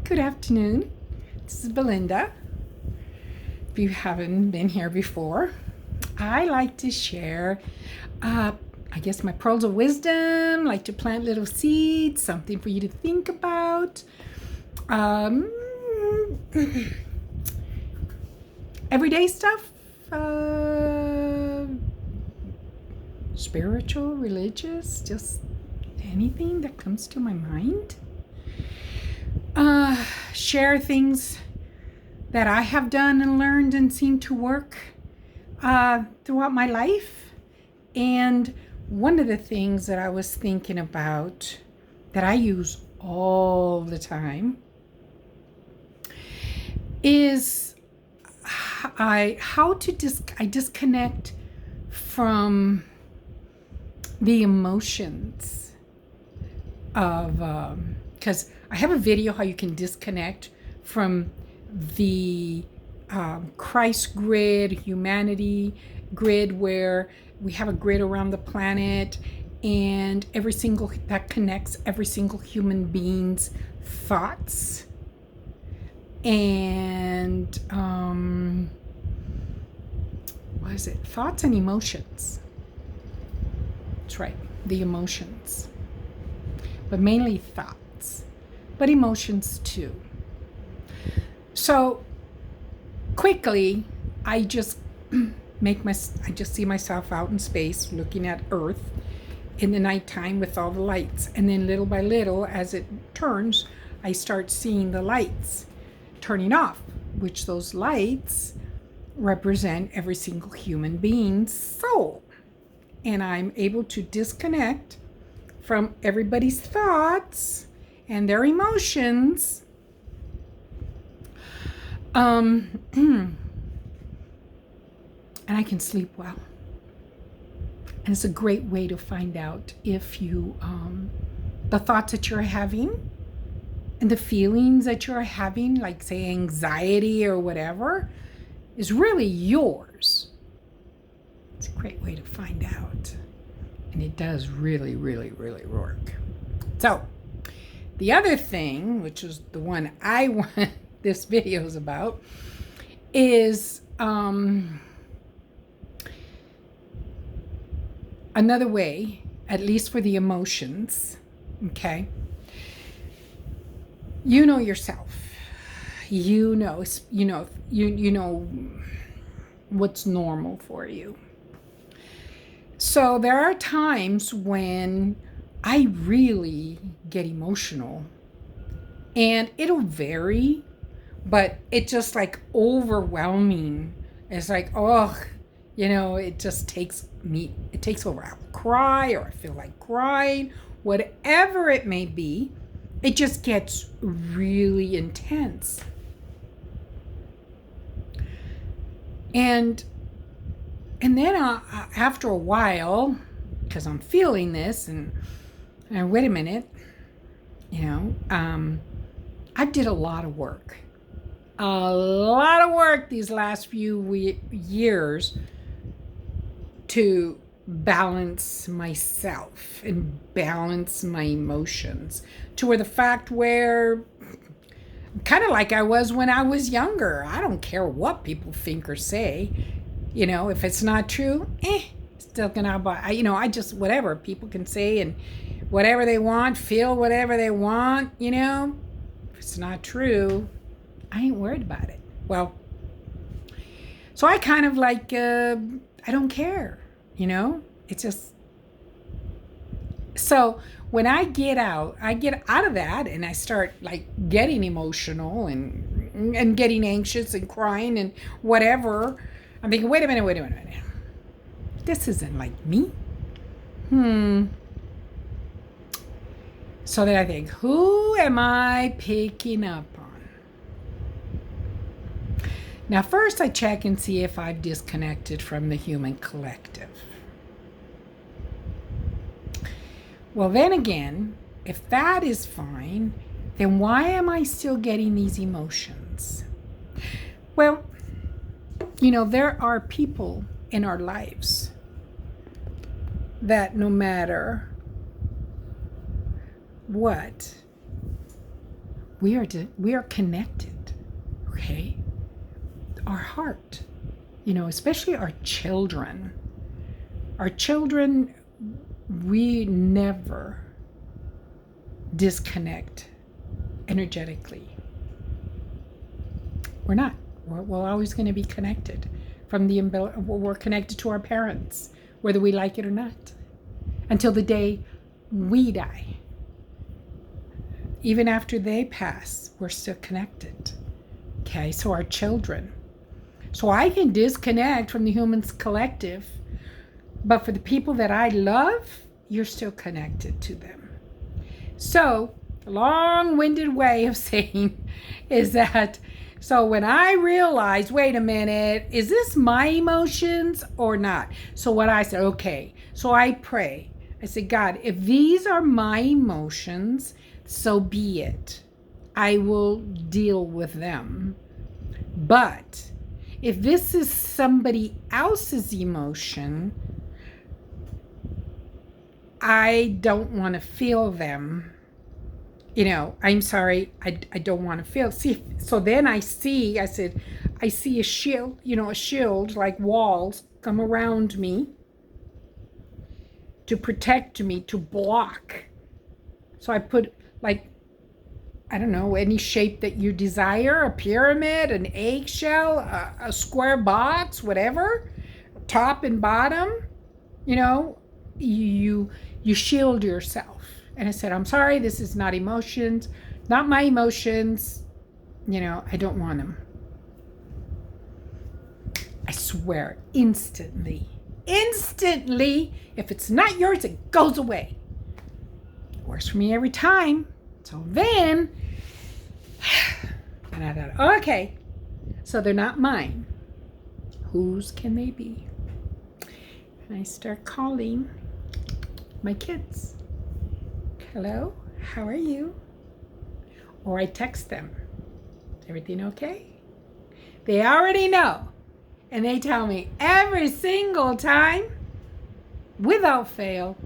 Good afternoon. This is Belinda. If you haven't been here before, I like to share, my pearls of wisdom, like to plant little seeds, something for you to think about. Everyday stuff, spiritual, religious, just anything that comes to my mind. Share things that I have done and learned and seem to work throughout my life. And one of the things that I was thinking about that I use all the time is I disconnect from the emotions of because I have a video how you can disconnect from the Christ grid, humanity grid, where we have a grid around the planet and that connects every single human being's thoughts and thoughts and emotions. That's right, the emotions, but mainly thoughts, but emotions too. So quickly, I just see myself out in space looking at Earth in the nighttime with all the lights. And then little by little, as it turns, I start seeing the lights turning off, which those lights represent every single human being's soul. And I'm able to disconnect from everybody's thoughts and their emotions. And I can sleep well. And it's a great way to find out if you, the thoughts that you're having and the feelings that you're having, like say anxiety or whatever, is really yours. It's a great way to find out. And it does really, really, really work. So the other thing, which is the one I want this video is about, is another way, at least for the emotions, okay? You know yourself. You know what's normal for you. So there are times when I really get emotional, and it'll vary, but it's just like overwhelming. It's like, it just takes over. I'll cry, or I feel like crying, whatever it may be. It just gets really intense. And then after a while, because I'm feeling this, and wait a minute, I did a lot of work these last few years to balance myself and balance my emotions to where kind of like I was when I was younger. I don't care what people think or say. If it's not true, still gonna buy. I just, whatever people can say and whatever they want, feel whatever they want, if it's not true, I ain't worried about it. Well, so I kind of like, I don't care, it's just, so when I get out of that and I start like getting emotional and getting anxious and crying and whatever, I'm thinking, wait a minute. This isn't like me. So then I think, who am I picking up on? Now, first I check and see if I've disconnected from the human collective. Well, then again, if that is fine, then why am I still getting these emotions? Well, there are people in our lives that no matter what, we are connected. Okay? Our heart, especially our children. Our children, we never disconnect energetically. We're not. We're always going to be connected. We're connected to our parents, whether we like it or not, until the day we die. Even after they pass, we're still connected. Okay, so our children. So I can disconnect from the humans collective, but for the people that I love, you're still connected to them. So, a long-winded way of saying is that, so when I realized, wait a minute, is this my emotions or not? So what I said, okay, so I pray. I said, God, if these are my emotions, so be it. I will deal with them. But if this is somebody else's emotion, I don't want to feel them. I'm sorry, I don't want to feel. See, so then I see a shield, a shield like walls come around me to protect me, to block. So I put I don't know, any shape that you desire, a pyramid, an eggshell, a square box, whatever, top and bottom, you shield yourself. And I said, I'm sorry, this is not emotions, not my emotions. I don't want them. I swear, instantly, if it's not yours, it goes away. It works for me every time. So then, and I thought, okay, so they're not mine. Whose can they be? And I start calling my kids. Hello, how are you? Or I text them. Everything okay? They already know. And they tell me every single time, without fail,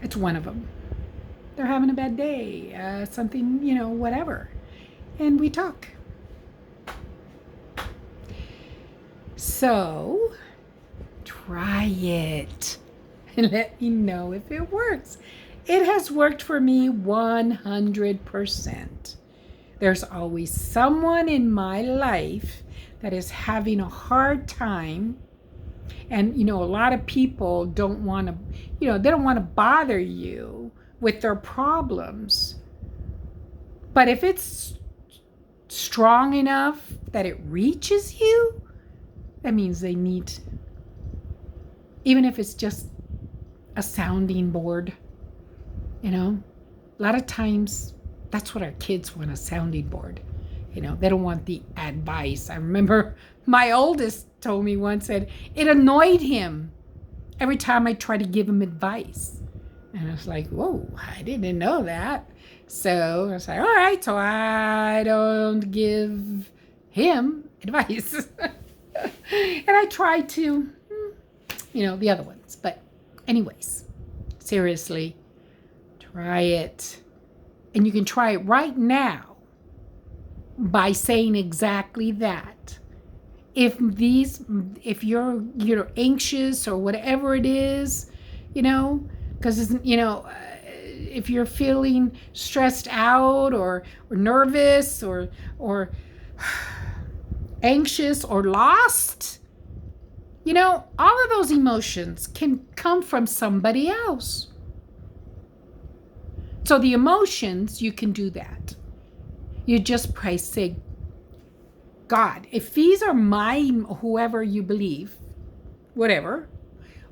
it's one of them. They're having a bad day, something, whatever. And we talk. So, try it and let me know if it works. It has worked for me 100%. There's always someone in my life that is having a hard time. And, a lot of people don't want to, they don't want to bother you with their problems. But if it's strong enough that it reaches you, that means they need, even if it's just a sounding board, a lot of times that's what our kids want, a sounding board. They don't want the advice. I remember my oldest told me once that it annoyed him every time I tried to give him advice. And I was like, whoa, I didn't know that. So I was like, all right, so I don't give him advice. And I tried to, the other ones. But anyways, seriously, try it. And you can try it right now by saying exactly that. If you're, anxious or whatever it is, because, if you're feeling stressed out or nervous or anxious or lost, all of those emotions can come from somebody else. So the emotions, you can do that. You just pray, say, God, if these are my, whoever you believe, whatever,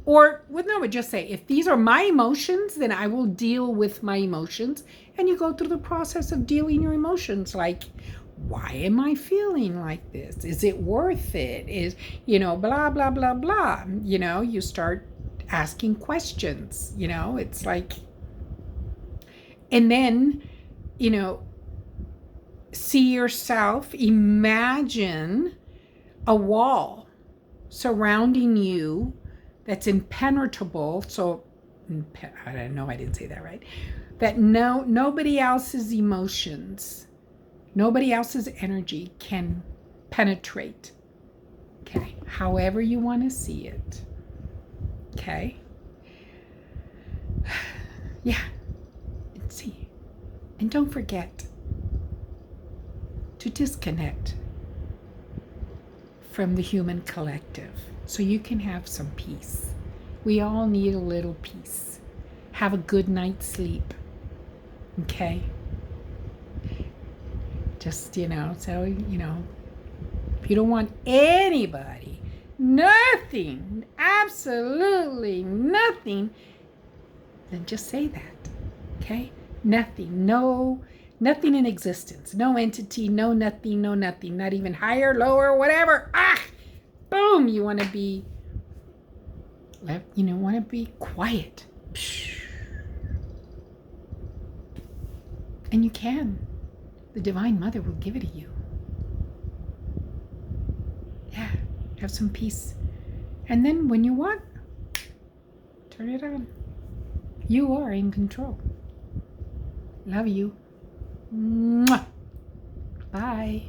but just say, if these are my emotions, then I will deal with my emotions. And you go through the process of dealing your emotions, like, why am I feeling like this? Is it worth it? Is, blah, blah, blah, blah. You start asking questions, it's like, and then, see yourself, imagine a wall surrounding you that's impenetrable. So, I don't know, I didn't say that right. that nobody else's emotions, nobody else's energy can penetrate. Okay, however you want to see it. Okay. Yeah. And see. And don't forget to disconnect from the human collective so you can have some peace. We all need a little peace. Have a good night's sleep. Okay? Just, so, if you don't want anybody, nothing, absolutely nothing, then just say that. Okay? Nothing. Nothing in existence. No entity, no nothing, not even higher, lower, whatever. Boom, you want to be quiet. And you can. The Divine Mother will give it to you. Yeah, have some peace. And then when you want, turn it on. You are in control. Love you. Mwah. Bye.